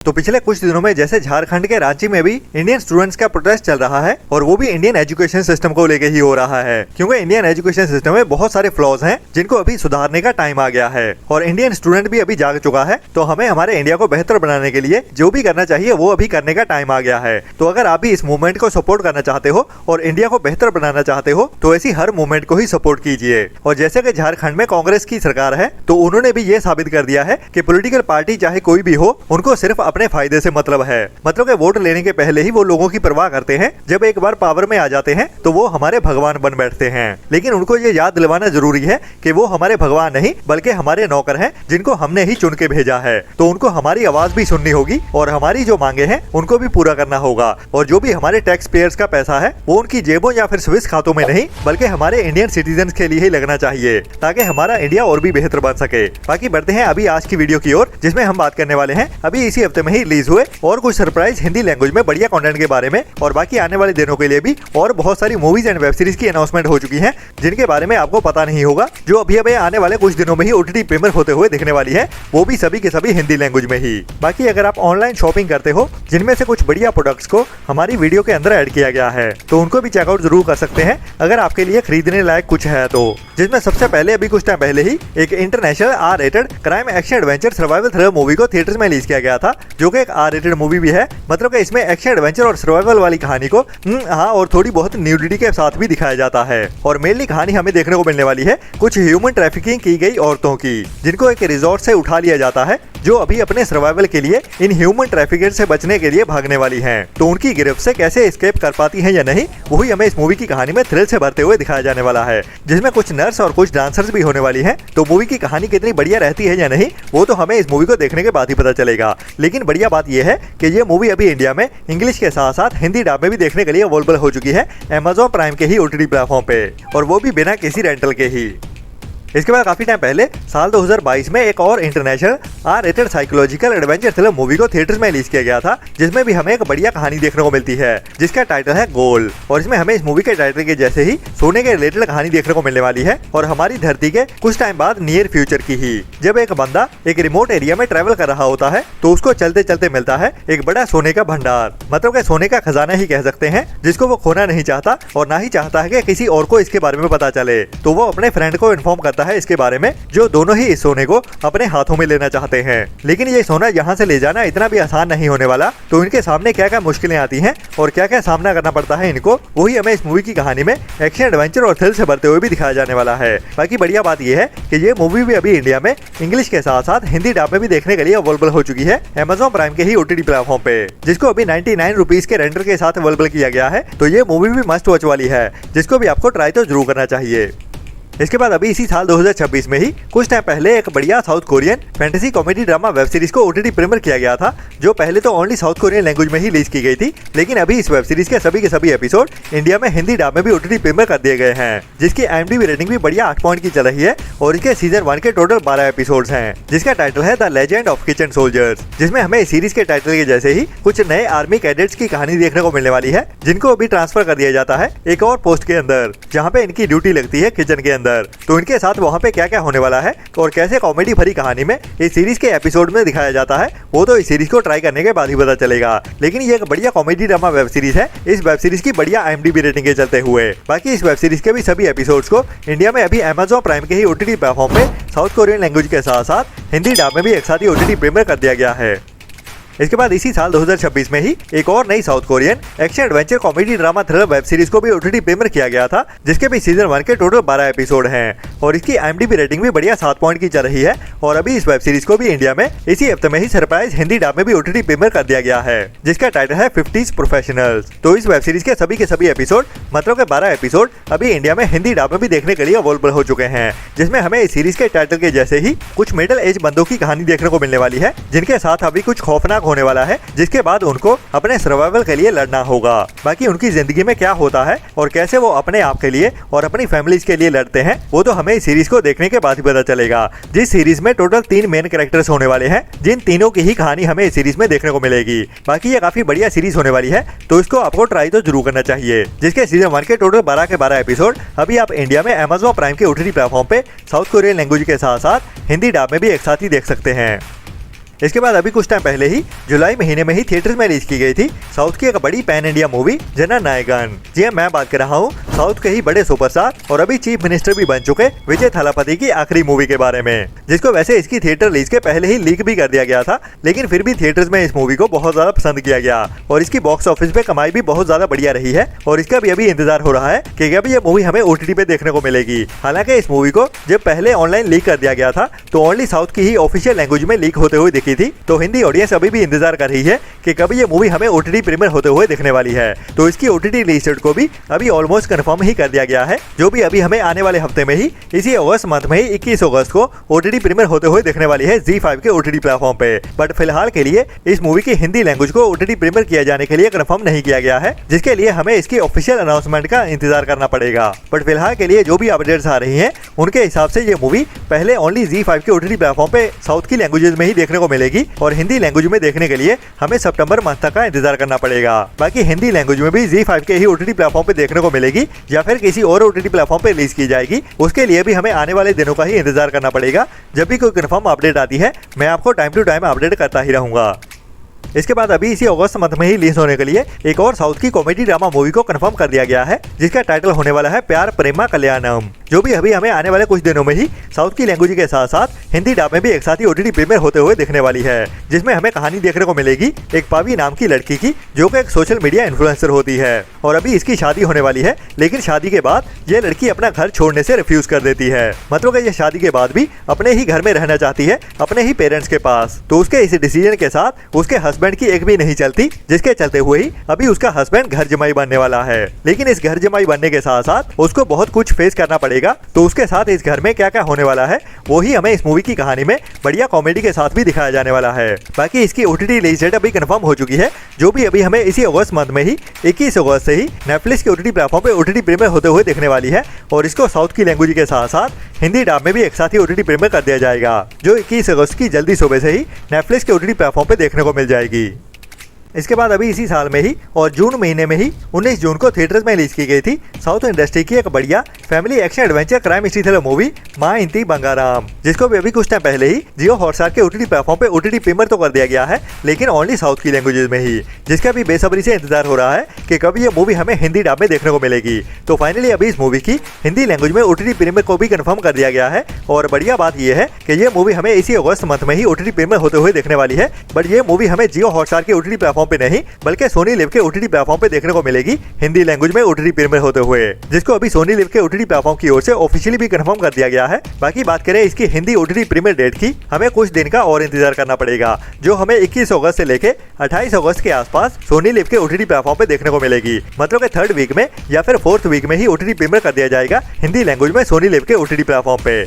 तो पिछले कुछ दिनों में जैसे झारखंड के रांची में भी इंडियन स्टूडेंट्स का प्रोटेस्ट चल रहा है और वो भी इंडियन एजुकेशन सिस्टम को लेके ही हो रहा है, क्योंकि इंडियन एजुकेशन सिस्टम में बहुत सारे फ्लॉज हैं जिनको अभी सुधारने का टाइम आ गया है और इंडियन स्टूडेंट भी अभी जाग चुका है। तो हमें हमारे इंडिया को बेहतर बनाने के लिए जो भी करना चाहिए वो अभी करने का टाइम आ गया है। तो अगर आप भी इस मूवमेंट को सपोर्ट करना चाहते हो और इंडिया को बेहतर बनाना चाहते हो तो ऐसी हर मूवमेंट को ही सपोर्ट कीजिए। और जैसे कि झारखंड में कांग्रेस की सरकार है तो उन्होंने भी ये साबित कर दिया है कि पॉलिटिकल पार्टी चाहे कोई भी हो, उनको सिर्फ अपने फायदे से मतलब है। मतलब कि वोट लेने के पहले ही वो लोगों की परवाह करते हैं। जब एक बार पावर में आ जाते हैं तो वो हमारे भगवान बन बैठते हैं। लेकिन उनको ये याद दिलवाना जरूरी है कि वो हमारे भगवान नहीं बल्कि हमारे नौकर हैं जिनको हमने ही चुन के भेजा है। तो उनको हमारी आवाज भी सुननी होगी और हमारी जो मांगे हैं उनको भी पूरा करना होगा। और जो भी हमारे टैक्स पेयर्स का पैसा है वो उनकी जेबों या फिर स्विस खातों में नहीं बल्कि हमारे इंडियन सिटीजन के लिए ही लगना चाहिए, ताकि हमारा इंडिया और भी बेहतर बन सके। बाकी बढ़ते हैं अभी आज की वीडियो की ओर, जिसमें हम बात करने वाले हैं अभी इसी हफ्ते में ही रिलीज हुए और कुछ सरप्राइज हिंदी लैंग्वेज में बढ़िया कंटेंट के बारे में। और बाकी आने वाले दिनों के लिए भी और बहुत सारी मूवीज एंड वेब सीरीज की अनाउंसमेंट हो चुकी है जिनके बारे में आपको पता नहीं होगा, जो अभी अभी आने वाले कुछ दिनों में ही ओटीटी प्रीमियर होते हुए दिखने वाली है, वो भी सभी के सभी हिंदी लैंग्वेज में ही। बाकी अगर आप ऑनलाइन शॉपिंग करते हो जिनमें से कुछ बढ़िया प्रोडक्ट्स को हमारी वीडियो के अंदर ऐड किया गया है तो उनको भी चेकआउट जरूर कर सकते हैं अगर आपके लिए खरीदने लायक कुछ है तो। जिसमें सबसे पहले अभी कुछ टाइम पहले ही एक international R rated crime action adventure survival thriller movie को थिएटर्स में रिलीज किया गया था, जो कि एक आर रेटेड मूवी भी है। मतलब कि इसमें एक्शन एडवेंचर और सर्वाइवल वाली कहानी को और थोड़ी बहुत न्यूडिटी के साथ भी दिखाया जाता है। और मेनली कहानी हमें देखने को मिलने वाली है कुछ ह्यूमन ट्रैफिकिंग की गई औरतों की, जिनको एक रिजॉर्ट से उठा लिया जाता है, जो अभी अपने सर्वाइवल के लिए इन ह्यूमन ट्रैफिकर से बचने के लिए भागने वाली हैं। तो उनकी गिरफ्त से कैसे एस्केप कर पाती हैं या नहीं, वही हमें इस मूवी की कहानी में थ्रिल से भरते हुए दिखाया जाने वाला है, जिसमें कुछ नर्स और कुछ डांसर्स भी होने वाली हैं। तो मूवी की कहानी कितनी बढ़िया रहती है या नहीं वो तो हमें इस मूवी को देखने के बाद ही पता चलेगा। लेकिन बढ़िया बात यह है कि ये मूवी अभी इंडिया में इंग्लिश के साथ साथ हिंदी डब में भी देखने के लिए अवेलेबल हो चुकी है Amazon प्राइम के ही ओटीटी प्लेटफॉर्म पे, और वो भी बिना किसी रेंटल के ही। इसके बाद काफी टाइम पहले साल 2022 में एक और international R rated psychological adventure thriller movie को थिएटर्स में रिलीज किया गया था, जिसमें भी हमें एक बढ़िया कहानी देखने को मिलती है जिसका टाइटल है गोल। और इसमें हमें इस मूवी के टाइटल के जैसे ही सोने के रिलेटेड कहानी देखने को मिलने वाली है और हमारी धरती के कुछ टाइम बाद नियर फ्यूचर की ही, जब एक बंदा एक रिमोट एरिया में ट्रेवल कर रहा होता है तो उसको चलते चलते मिलता है एक बड़ा सोने का भंडार, मतलब कि सोने का खजाना ही कह सकते हैं, जिसको वो खोना नहीं चाहता और ना ही चाहता है कि किसी और को इसके बारे में पता चले। तो वो अपने फ्रेंड को इन्फॉर्म करता है इसके बारे में, जो दोनों ही इस सोने को अपने हाथों में लेना चाहते हैं। लेकिन ये सोना यहाँ से ले जाना इतना भी आसान नहीं होने वाला, तो इनके सामने क्या क्या मुश्किलें आती हैं और क्या क्या सामना करना पड़ता है इनको, वही हमें इस मूवी की कहानी में एक्शन एडवेंचर और थ्रिल से भरते हुए भी दिखाया जाने वाला है। बाकी बढ़िया बात यह है कि ये मूवी भी अभी इंडिया में इंग्लिश के साथ साथ हिंदी डब में भी देखने के लिए अवेलेबल हो चुकी है Amazon प्राइम के ही ओटीटी प्लेटफॉर्म पे, जिसको अभी 99 रुपीज के रेंडर के साथ अवेलेबल किया गया है। तो ये मूवी भी मस्ट वॉच वाली है, जिसको भी आपको ट्राई तो जरूर करना चाहिए। इसके बाद अभी इसी साल 2026 में ही कुछ टाइम पहले एक बढ़िया south Korean fantasy comedy drama web series को ओटीटी प्रीमियर किया गया था, जो पहले तो ओनली साउथ कोरियन लैंग्वेज में ही रिलीज की गई थी। लेकिन अभी इस वेब सीरीज के सभी एपिसोड इंडिया में हिंदी डब में भी ओटीटी प्रीमियर कर दिए गए हैं, जिसकी IMDb रेटिंग भी बढ़िया 8 पॉइंट की चल रही है। और इसके सीजन 1 के टोटल 12 एपिसोड हैं, जिसका टाइटल है the legend of kitchen soldiers, जिसमें हमें इस सीरीज के टाइटल के जैसे ही कुछ नए आर्मी कैडेट्स की कहानी देखने को मिलने वाली है, जिनको अभी ट्रांसफर कर दिया जाता है एक और पोस्ट के अंदर, जहाँ पे इनकी ड्यूटी लगती है किचन के अंदर। तो इनके साथ वहाँ पे क्या क्या होने वाला है और कैसे कॉमेडी भरी कहानी में इस सीरीज के एपिसोड में दिखाया जाता है, वो तो इस सीरीज को ट्राई करने के बाद ही पता चलेगा। लेकिन ये एक बढ़िया कॉमेडी ड्रामा वेब सीरीज है, इस वेब सीरीज की बढ़िया IMDb रेटिंग के चलते हुए। बाकी इस वेब सीरीज के भी सभी एपिसोड्स को इंडिया में अभी Amazon प्राइम के ही ओटीटी प्लेटफॉर्म पे साउथ कोरियन लैंग्वेज के साथ साथ हिंदी डब में भी एक साथ ही ओटीटी प्रीमियर कर दिया गया है। इसके बाद इसी साल 2026 में ही एक और नई south Korean action adventure comedy drama thriller web series को भी ओटीटी प्रीमियर किया गया था, जिसके भी सीजन 1 के टोटल 12 एपिसोड हैं और इसकी IMDb रेटिंग भी बढ़िया 7 पॉइंट की चल रही है। और अभी इस वेब सीरीज को भी इंडिया में इसी हफ्ते में ही सरप्राइज हिंदी डब में भी ओटीटी प्रीमियर कर दिया गया है, जिसका टाइटल है 50s प्रोफेशनल्स। तो इस वेब सीरीज के सभी एपिसोड मतलब के 12 एपिसोड अभी इंडिया में हिंदी डब में भी देखने के लिए अवेलेबल हो चुके हैं, जिसमें हमें इस सीरीज के टाइटल के जैसे ही कुछ मिडिल एज बंदों की कहानी देखने को मिलने वाली है, जिनके साथ अभी कुछ खौफनाक होने वाला है, जिसके बाद उनको अपने सर्वाइवल के लिए लड़ना होगा। बाकी उनकी जिंदगी में क्या होता है और कैसे वो अपने आप के लिए और अपनी फैमिलीज के लिए लड़ते हैं, वो तो हमें इस सीरीज को देखने के बाद ही पता चलेगा। जिस सीरीज में टोटल 3 मेन कैरेक्टर्स होने वाले हैं, जिन तीनों की ही कहानी हमें इस सीरीज में देखने को मिलेगी। बाकी ये काफी बढ़िया सीरीज होने वाली है, तो इसको आपको ट्राई तो जरूर करना चाहिए। जिसके सीजन 1 के टोटल 12 के 12 एपिसोड अभी आप इंडिया में Amazon प्राइम के ओटीटी प्लेटफॉर्म पे साउथ कोरियन लैंग्वेज के साथ साथ हिंदी डब में भी एक साथ ही देख सकते हैं। इसके बाद अभी कुछ टाइम पहले ही जुलाई महीने में ही थिएटर में रिलीज की गई थी साउथ की एक बड़ी पैन इंडिया मूवी जननायकन। जी हाँ, मैं बात कर रहा हूँ साउथ के ही बड़े सुपरस्टार और अभी चीफ मिनिस्टर भी बन चुके विजय थालापति की आखिरी मूवी के बारे में, जिसको वैसे इसकी थिएटर रिलीज के पहले ही लीक भी कर दिया गया था, लेकिन फिर भी थिएटर्स में इस मूवी को बहुत ज्यादा पसंद किया गया और इसकी बॉक्स ऑफिस पे कमाई भी बहुत ज्यादा बढ़िया रही है और इसका भी अभी इंतजार हो रहा है कि कभी ये मूवी हमें OTT पे देखने को मिलेगी। हालांकि इस मूवी को जब पहले ऑनलाइन लीक कर दिया गया था तो ओनली साउथ की ही ऑफिशियल लैंग्वेज में लीक होते हुए दिखी थी, तो हिंदी ऑडियंस अभी भी इंतजार कर रही है कि कभी ये मूवी हमें OTT प्रीमियर होते हुए दिखने वाली है। तो इसकी OTT रिलीज डेट को भी अभी ऑलमोस्ट कंफर्म ही कर दिया गया है, जो भी अभी हमें आने वाले हफ्ते में ही इसी अगस्त मंथ में ही 21 अगस्त को OTT प्रीमियर होते हुए दिखने वाली है ZEE5 के OTT प्लेटफॉर्म पे। बट फिलहाल के लिए इस मूवी की हिंदी लैंग्वेज को OTT प्रीमियर किया जाने के लिए कंफर्म नहीं किया गया है, जिसके लिए हमें इसकी ऑफिशियल अनाउंसमेंट का इंतजार करना पड़ेगा। बट फिलहाल के लिए जो भी अपडेट्स आ रही हैं उनके हिसाब से ये मूवी पहले ओनली ZEE5 के OTT प्लेटफॉर्म पे साउथ की लैंग्वेजेस में ही देखने को मिलेगी और हिंदी लैंग्वेज में देखने के लिए हमें सितंबर मंथ तक का इंतजार करना पड़ेगा। बाकी हिंदी लैंग्वेज में भी ZEE5 के ही OTT प्लेटफॉर्म पे देखने को मिलेगी या फिर किसी और OTT प्लेटफॉर्म पे रिलीज की जाएगी, उसके लिए भी हमें आने वाले दिनों का ही इंतजार करना पड़ेगा। जब भी कोई कंफर्म अपडेट आती है मैं आपको टाइम टू टाइम अपडेट करता ही रहूंगा। इसके बाद अभी इसी अगस्त मंथ में ही रिलीज होने के लिए एक और साउथ की कॉमेडी ड्रामा मूवी को कंफर्म कर दिया गया है, जिसका टाइटल होने वाला है प्यार प्रेमा कल्याणम, जो भी अभी हमें आने वाले कुछ दिनों में ही साउथ की लैंग्वेज के साथ साथ हिंदी डब में भी एक साथ ही OTT प्रीमियर होते हुए दिखने वाली है, जिसमें हमें कहानी देखने को मिलेगी एक पावी नाम की लड़की की, जो कि एक सोशल मीडिया इन्फ्लुएंसर होती है और अभी इसकी शादी होने वाली है, लेकिन शादी के बाद ये लड़की अपना घर छोड़ने से रिफ्यूज कर देती है। मतलब कि ये शादी के बाद भी अपने ही घर में रहना चाहती है, अपने ही पेरेंट्स के पास। तो उसके इस डिसीजन के साथ उसके हस्बैंड की एक भी नहीं चलती, जिसके चलते हुए ही अभी उसका हस्बैंड घर जमाई बनने वाला है। लेकिन इस घर जमाई बनने के साथ साथ उसको बहुत कुछ फेस करना पड़ेगा, तो उसके साथ इस घर में क्या क्या होने वाला है वो ही हमें इस मूवी की कहानी में बढ़िया कॉमेडी के साथ भी दिखाया जाने वाला है। बाकी इसकी OTT रिलीज डेट अभी कंफर्म हो चुकी है, जो भी अभी हमें इसी अगस्त मंथ में ही 21 अगस्त से ही नेटफ्लिक्स के OTT प्लेटफॉर्म पे OTT प्रीमियर होते हुए दिखने वाली है और इसको साउथ की लैंग्वेज के साथ साथ हिंदी डब में भी एक साथ ही OTT प्रीमियर कर दिया जाएगा, जो 21 अगस्त की जल्दी सुबह से ही नेटफ्लिक्स के OTT प्लेटफॉर्म पे देखने को मिल जाएगी। इसके बाद अभी इसी साल में ही और जून महीने में ही 19 जून को थिएटर्स में रिलीज की गई थी साउथ इंडस्ट्री की एक बढ़िया family action adventure crime history thriller movie माँ इंती बंगाराम, जिसको भी अभी कुछ टाइम पहले ही जियो हॉटस्टार के OTT प्लेटफॉर्म पे OTT प्रीमियर तो कर दिया गया है, लेकिन ओनली साउथ की लैंग्वेजेस में ही, जिसका भी बेसब्री से इंतजार हो रहा है कि कभी ये मूवी हमें हिंदी डब में देखने को मिलेगी। तो फाइनली अभी इस मूवी की हिंदी लैंग्वेज में OTT प्रीमियर को भी कंफर्म कर दिया गया है और बढ़िया बात यह है कि ये मूवी हमें इसी अगस्त मंथ में ही OTT प्रीमियर होते हुए देखने वाली है। बट ये मूवी हमें जियो हॉटस्टार के OTT प्लेटफॉर्म पे नहीं बल्कि सोनी लिव के OTT प्लेटफॉर्म पे देखने को मिलेगी हिंदी लैंग्वेज में OTT प्रीमियर होते हुए, जिसको अभी सोनी लिव के OTT प्लेटफॉर्म की ओर से ऑफिशियली भी कंफर्म कर दिया गया है। बाकी बात करें इसकी हिंदी OTT प्रीमियर डेट की, हमें कुछ दिन का और इंतजार करना पड़ेगा, जो हमें 21 अगस्त से लेके 28 अगस्त के आसपास सोनी लिव के OTT प्लेटफॉर्म पे देखने को मिलेगी। मतलब कि 3rd वीक में या फिर 4th वीक में ही OTT प्रीमियर कर दिया जाएगा हिंदी लैंग्वेज में सोनी लिव के OTT प्लेटफॉर्म पे।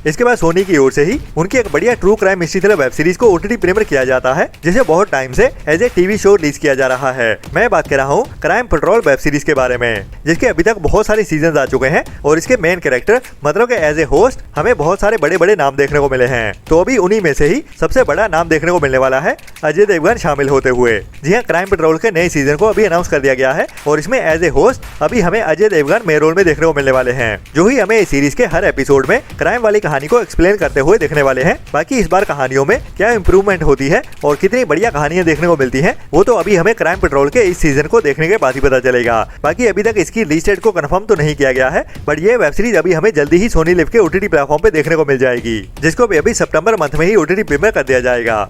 इसके बाद सोनी की ओर से ही उनकी एक बढ़िया true crime history thriller web series को OTT प्रीमियर किया जाता है, जिसे बहुत टाइम से as a TV show release किया जा रहा है। मैं बात कर रहा हूँ क्राइम पेट्रोल वेब सीरीज के बारे में, जिसके अभी तक बहुत सारे सीजन आ चुके हैं और इसके मेन कैरेक्टर मतलब कि एज ए होस्ट हमें बहुत सारे बड़े बड़े नाम देखने को मिले हैं। तो अभी उन्हीं में से ही सबसे बड़ा नाम देखने को मिलने वाला है अजय देवगन शामिल होते हुए। जी हाँ, क्राइम पेट्रोल के नए सीजन को अभी अनाउंस कर दिया गया है और इसमें एज ए होस्ट अभी हमें अजय देवगन मेन रोल में देखने को मिलने वाले हैं, जो ही हमें इस सीरीज के हर एपिसोड में क्राइम वाली कहानी को एक्सप्लेन करते हुए देखने वाले हैं। बाकी इस बार कहानियों में क्या इंप्रूवमेंट होती है और कितनी बढ़िया कहानियां देखने को मिलती हैं, वो तो अभी हमें क्राइम पेट्रोल के इस सीजन को देखने के बाद ही पता चलेगा। बाकी अभी तक इसकी रिलीज डेट को कंफर्म तो नहीं किया गया है, बट ये वेब सीरीज अभी हमें जल्दी ही सोनी लिव के OTT प्लेटफॉर्म पे देखने को मिल जाएगी, जिसको भी अभी सितंबर मंथ में ही OTT प्रीमियर कर दिया जाएगा।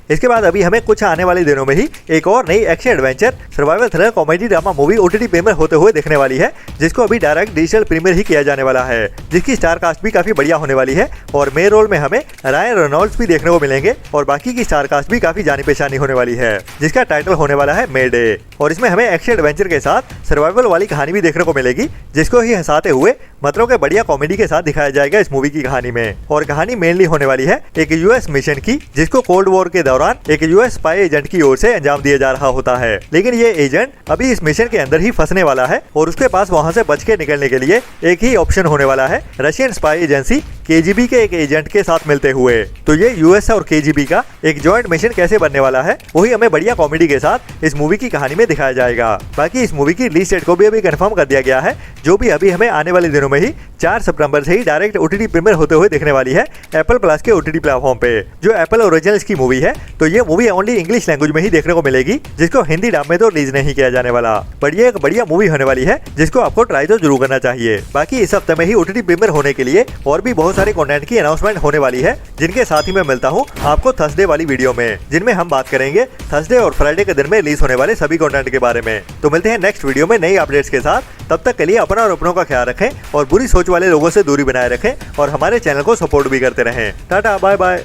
इसके बाद अभी हमें कुछ आने वाले दिनों में ही एक और नई action adventure survival thriller comedy drama movie OTT premiere होते हुए देखने वाली है, जिसको अभी डायरेक्ट डिजिटल प्रीमियर ही किया जाने वाला है, जिसकी स्टार कास्ट भी काफी बढ़िया होने वाली है और मेन रोल में हमें रायन रेनॉल्ड्स भी देखने को मिलेंगे और बाकी की स्टार कास्ट भी काफी जानी पहचानी होने वाली है, जिसका टाइटल होने वाला है मे डे। और इसमें हमें एक्शन एडवेंचर के साथ सर्वाइवल वाली कहानी भी देखने को मिलेगी, जिसको ही हंसाते हुए मतलब के बढ़िया कॉमेडी के साथ दिखाया जाएगा इस मूवी की कहानी में। और कहानी मेनली होने वाली है एक यूएस मिशन की, जिसको कोल्ड वॉर के दौरान एक यूएस स्पाई एजेंट की ओर से अंजाम दिया जा रहा होता है, लेकिन ये एजेंट अभी इस मिशन के अंदर ही फंसने वाला है और उसके पास वहां से बच के निकलने के लिए एक ही ऑप्शन होने वाला है रशियन स्पाई एजेंसी केजीबी के एक एजेंट के साथ मिलते हुए। तो ये यूएस और केजीबी का एक जॉइंट मिशन कैसे बनने वाला है वही हमें बढ़िया कॉमेडी के साथ इस मूवी की कहानी में दिखाया जाएगा। बाकी इस मूवी की रिलीज डेट को भी अभी कंफर्म कर दिया गया है, जो भी अभी हमें आने वाले दिनों में ही 4 सितंबर से ही डायरेक्ट ओटीटी प्रीमियर होते हुए दिखने वाली है एप्पल प्लस के ओटीटी प्लेटफॉर्म पे। जो एप्पल ओरिजिनल्स की मूवी है तो ये मूवी ओनली इंग्लिश लैंग्वेज में ही देखने को मिलेगी, जिसको हिंदी डब में तो रिलीज नहीं किया जाने वाला। पर ये एक बढ़िया मूवी होने वाली है जिसको आपको ट्राई तो जरूर करना चाहिए। बाकी इस हफ्ते में ही ओटीटी प्रीमियर होने के लिए और भी बहुत सारे कंटेंट की अनाउंसमेंट होने वाली है, जिनके साथ ही मैं मिलता हूँ आपको थर्सडे वाली वीडियो में, जिनमें हम बात करेंगे थर्सडे और फ्राइडे के दिन में रिलीज होने वाले सभी कंटेंट के बारे में। तो मिलते हैं नेक्स्ट वीडियो में नई अपडेट्स के साथ। तब तक के लिए अपना और अपनों का ख्याल रखें और बुरी सोच वाले लोगों से दूरी बनाए रखें और हमारे चैनल को सपोर्ट भी करते रहें। Tata bye bye.